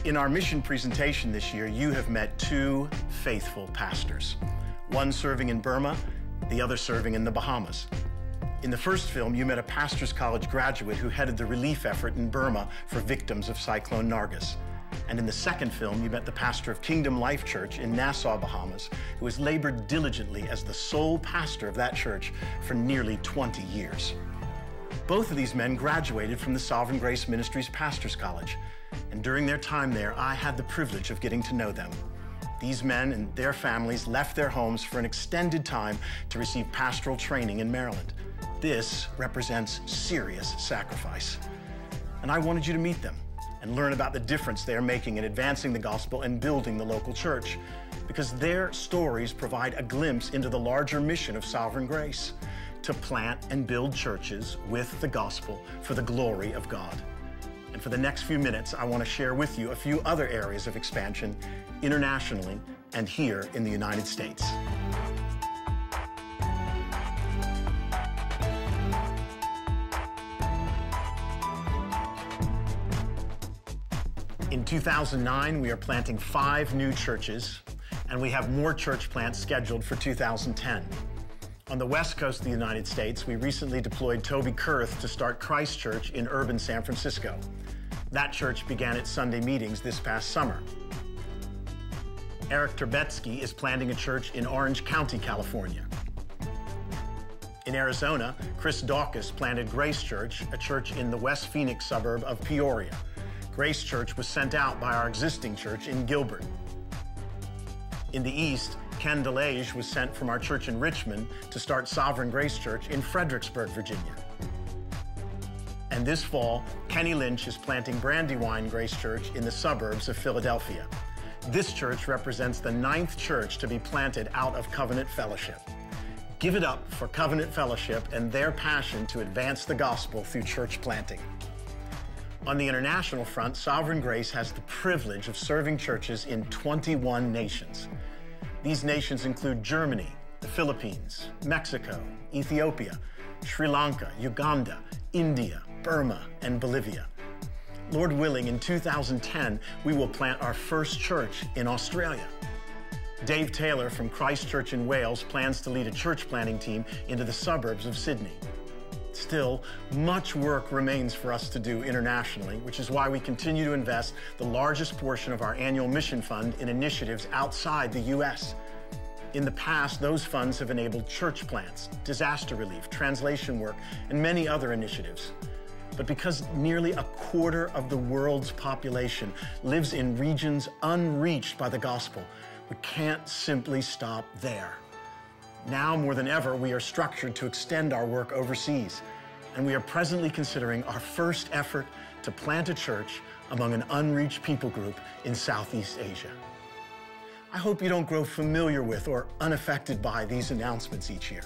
In our mission presentation this year, you have met two faithful pastors, one serving in Burma, the other serving in the Bahamas. In the first film, you met a pastor's college graduate who headed the relief effort in Burma for victims of Cyclone Nargis. And in the second film, you met the pastor of Kingdom Life Church in Nassau, Bahamas, who has labored diligently as the sole pastor of that church for nearly 20 years. Both of these men graduated from the Sovereign Grace Ministries Pastors College, and during their time there, I had the privilege of getting to know them. These men and their families left their homes for an extended time to receive pastoral training in Maryland. This represents serious sacrifice. And I wanted you to meet them and learn about the difference they are making in advancing the gospel and building the local church, because their stories provide a glimpse into the larger mission of Sovereign Grace, to plant and build churches with the gospel for the glory of God. And for the next few minutes, I want to share with you a few other areas of expansion internationally and here in the United States. In 2009, we are planting 5 new churches, and we have more church plants scheduled for 2010. On the west coast of the United States, we recently deployed Toby Kurth to start Christ Church in urban San Francisco. That church began its Sunday meetings this past summer. Eric Terbetsky is planting a church in Orange County, California. In Arizona, Chris Dawkins planted Grace Church, a church in the West Phoenix suburb of Peoria. Grace Church was sent out by our existing church in Gilbert. In the East, Ken DeLage was sent from our church in Richmond to start Sovereign Grace Church in Fredericksburg, Virginia. And this fall, Kenny Lynch is planting Brandywine Grace Church in the suburbs of Philadelphia. This church represents the 9th church to be planted out of Covenant Fellowship. Give it up for Covenant Fellowship and their passion to advance the gospel through church planting. On the international front, Sovereign Grace has the privilege of serving churches in 21 nations. These nations include Germany, the Philippines, Mexico, Ethiopia, Sri Lanka, Uganda, India, Burma, and Bolivia. Lord willing, in 2010, we will plant our first church in Australia. Dave Taylor from Christ Church in Wales plans to lead a church planting team into the suburbs of Sydney. Still, much work remains for us to do internationally, which is why we continue to invest the largest portion of our annual mission fund in initiatives outside the U.S. In the past, those funds have enabled church plants, disaster relief, translation work, and many other initiatives. But because nearly a quarter of the world's population lives in regions unreached by the gospel, we can't simply stop there. Now more than ever, we are structured to extend our work overseas, and we are presently considering our first effort to plant a church among an unreached people group in Southeast Asia. I hope you don't grow familiar with or unaffected by these announcements each year.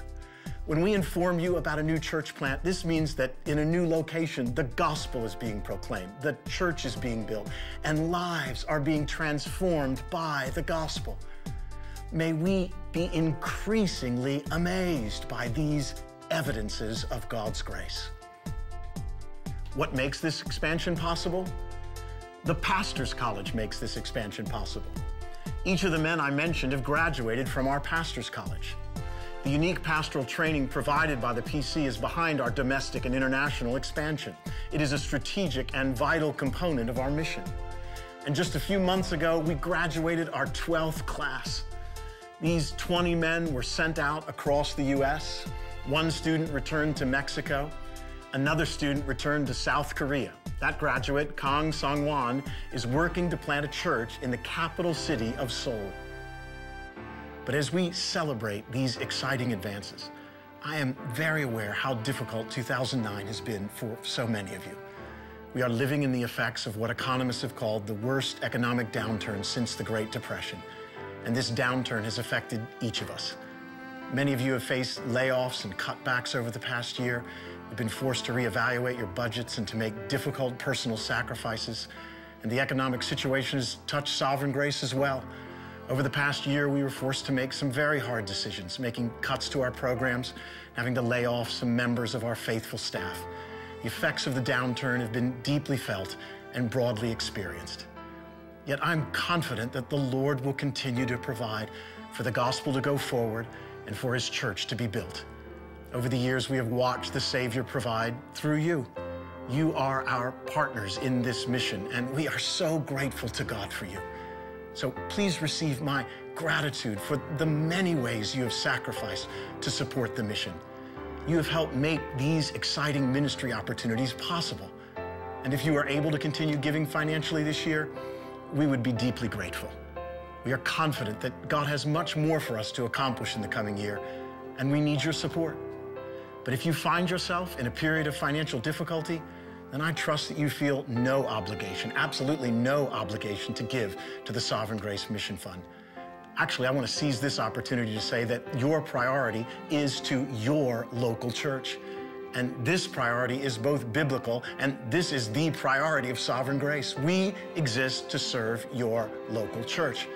When we inform you about a new church plant, this means that in a new location, the gospel is being proclaimed, the church is being built, and lives are being transformed by the gospel. May we be increasingly amazed by these evidences of God's grace. What makes this expansion possible? The Pastors College makes this expansion possible. Each of the men I mentioned have graduated from our Pastors College. The unique pastoral training provided by the PC is behind our domestic and international expansion. It is a strategic and vital component of our mission. And just a few months ago, we graduated our 12th class. These 20 men were sent out across the U.S. One student returned to Mexico. Another student returned to South Korea. That graduate, Kang Song-wan, is working to plant a church in the capital city of Seoul. But as we celebrate these exciting advances, I am very aware how difficult 2009 has been for so many of you. We are living in the effects of what economists have called the worst economic downturn since the Great Depression. And this downturn has affected each of us. Many of you have faced layoffs and cutbacks over the past year. You've been forced to reevaluate your budgets and to make difficult personal sacrifices. And the economic situation has touched Sovereign Grace as well. Over the past year, we were forced to make some very hard decisions, making cuts to our programs, having to lay off some members of our faithful staff. The effects of the downturn have been deeply felt and broadly experienced. Yet I'm confident that the Lord will continue to provide for the gospel to go forward and for his church to be built. Over the years, we have watched the Savior provide through you. You are our partners in this mission, and we are so grateful to God for you. So please receive my gratitude for the many ways you have sacrificed to support the mission. You have helped make these exciting ministry opportunities possible. And if you are able to continue giving financially this year, we would be deeply grateful. We are confident that God has much more for us to accomplish in the coming year, and we need your support. But if you find yourself in a period of financial difficulty, then I trust that you feel no obligation, absolutely no obligation to give to the Sovereign Grace Mission Fund. Actually, I want to seize this opportunity to say that your priority is to your local church. And this priority is both biblical, and this is the priority of Sovereign Grace. We exist to serve your local church.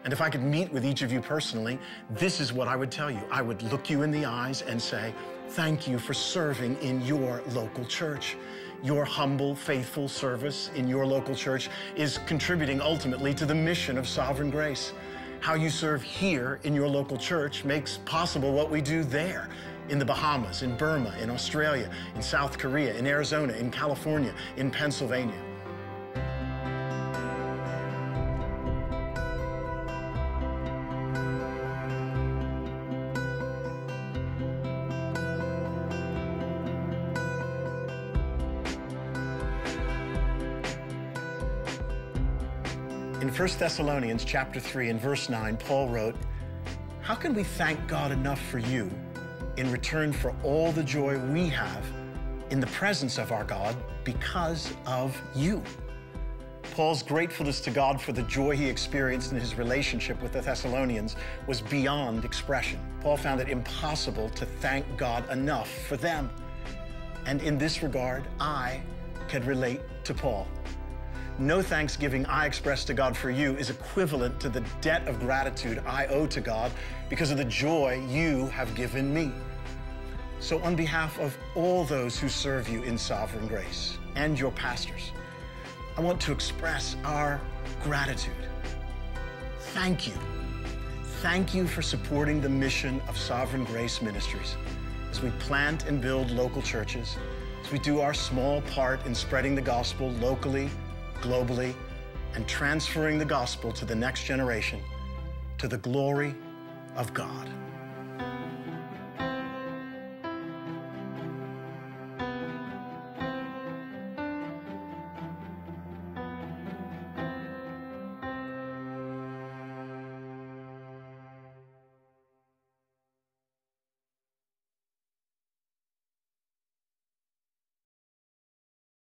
And if I could meet with each of you personally, this is what I would tell you. I would look you in the eyes and say, thank you for serving in your local church. Your humble, faithful service in your local church is contributing ultimately to the mission of Sovereign Grace. How you serve here in your local church makes possible what we do there, in the Bahamas, in Burma, in Australia, in South Korea, in Arizona, in California, in Pennsylvania. In 1 Thessalonians chapter 3 and verse 9, Paul wrote, "How can we thank God enough for you in return for all the joy we have in the presence of our God because of you?" Paul's gratefulness to God for the joy he experienced in his relationship with the Thessalonians was beyond expression. Paul found it impossible to thank God enough for them. And in this regard, I can relate to Paul. No thanksgiving I express to God for you is equivalent to the debt of gratitude I owe to God because of the joy you have given me. So on behalf of all those who serve you in Sovereign Grace and your pastors, I want to express our gratitude. Thank you. Thank you for supporting the mission of Sovereign Grace Ministries as we plant and build local churches, as we do our small part in spreading the gospel locally, globally, and transferring the gospel to the next generation to the glory of God.